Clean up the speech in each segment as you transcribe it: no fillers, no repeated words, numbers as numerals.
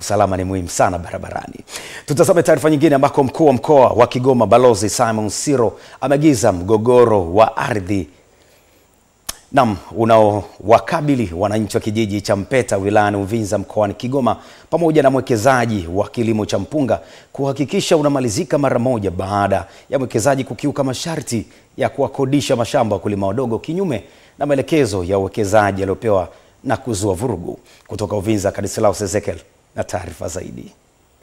usalama ni muhimu sana barabarani. Tutazame taarifa nyingine ambako mkuu wa mkoa wa Kigoma Balozi Simon Siro ameagiza mgogoro wa ardhi unaowakabili wananchi wa kijiji cha Mpeta wilayani Uvinza mkoani Kigoma pamoja na mwekezaji wa kilimo cha mpunga kuhakikisha unamalizika mara moja baada ya mwekezaji kukiuka masharti ya kuwakodisha mashamba wakulima wadogo kinyume na maelekezo ya uwekezaji aliyopewa na kuzua vurugu. Kutoka Uvinza, Kadislaus Ezekiel na taarifa zaidi.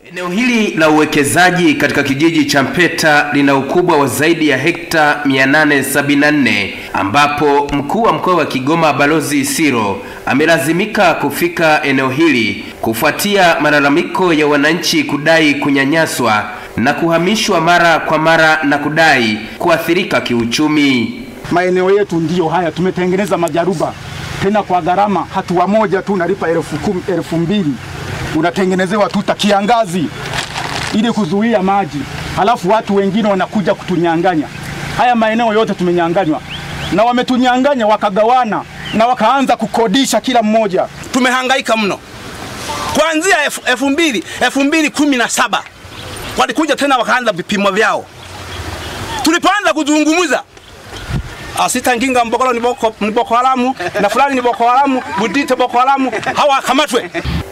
Eneo hili la uwekezaji katika kijiji cha Mpeta lina ukubwa wa zaidi ya hekta 874 ambapo mkuu wa mkoa wa Kigoma Balozi Siro amelazimika kufika eneo hili kufuatia malalamiko ya wananchi kudai kunyanyaswa na kuhamishwa mara kwa mara na kudai kuathirika kiuchumi. Maeneo yetu ndiyo haya, tumetengeneza majaruba tena kwa gharama, hatua moja tu unalipa 10,000, 2,000 unatengenezewa tuta kiangazi ili kuzuia maji, halafu watu wengine wanakuja kutunyang'anya. Haya maeneo yote tumenyang'anywa na wametunyang'anya wakagawana na wakaanza kukodisha kila mmoja. Tumehangaika mno. Kuanzia 2017 walikuja tena wakaanza vipimo vyao. Tulipoanza kuzungumza, Asita Nginga Mbokolo ni Boko Haramu na fulani ni Boko Haramu, Budite Boko Haramu, hawa kamatwe.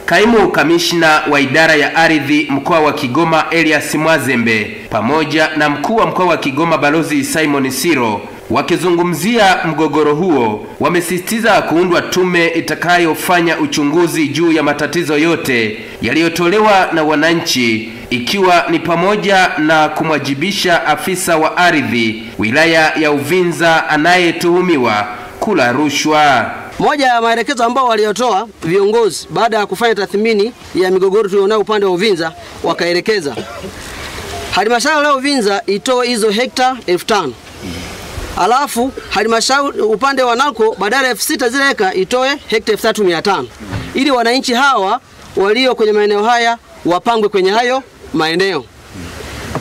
Kaimu kamishna wa idara ya ardhi mkoa wa Kigoma Elias Mwazembe pamoja na mkuu wa mkoa wa Kigoma Balozi Simon Siro wakizungumzia mgogoro huo wamesisitiza kuundwa tume itakayofanya uchunguzi juu ya matatizo yote yaliyotolewa na wananchi, ikiwa ni pamoja na kumwajibisha afisa wa ardhi wilaya ya Uvinza anayetuhumiwa kula rushwa. Moja ya maelekezo ambao waliotoa viongozi baada ya kufanya tathmini ya migogoro tulionayo upande wa Uvinza, wakaelekeza halmashauri ya Uvinza itoe hizo hekta 5,000. Alafu halmashauri upande wa Nalco badala ya 6,000 zile eka itoe hekta 3,500 ili wananchi hawa walio kwenye maeneo haya wapangwe kwenye hayo maeneo.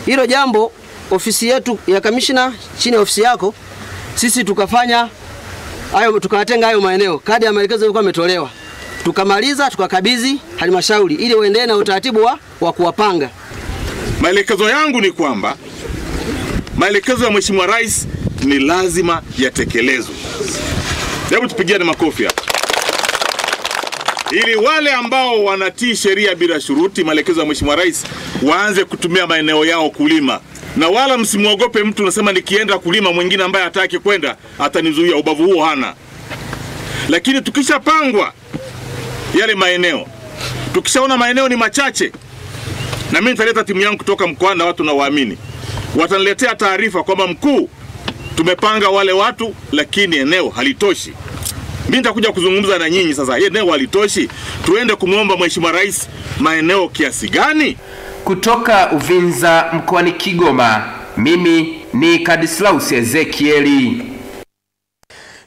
Hilo jambo ofisi yetu ya kamishna chini ya ofisi yako sisi tukafanya hayo, tukawatenga hayo maeneo kadi ya maelekezo yalikuwa yametolewa, tukamaliza tukakabidhi halmashauri ili waendelee na utaratibu wa kuwapanga. Maelekezo yangu ni kwamba maelekezo ya Mheshimiwa Rais ni lazima yatekelezwe. Hebu tupigiane makofi hapa. Ili wale ambao wanatii sheria bila shuruti maelekezo ya Mheshimiwa Rais waanze kutumia maeneo yao kulima. Na wala msimuogope mtu unasema nikienda kulima mwingine ambaye hataki kwenda atanizuia, ubavu huo hana. Lakini tukishapangwa yale maeneo, tukishaona maeneo ni machache, na mimi nitaleta timu yangu kutoka mkoa na watu na waamini, wataniletea taarifa kwamba mkuu, tumepanga wale watu lakini eneo halitoshi. Mimi nitakuja kuzungumza na nyinyi sasa, eneo halitoshi, tuende kumuomba Mheshimiwa Rais maeneo kiasi gani? Kutoka Uvinza mkoani Kigoma, mimi ni Kadislaus Ezekiel.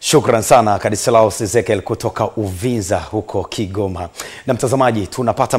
Shukran sana Kadislaus Ezekiel kutoka Uvinza huko Kigoma. Na mtazamaji, tunapata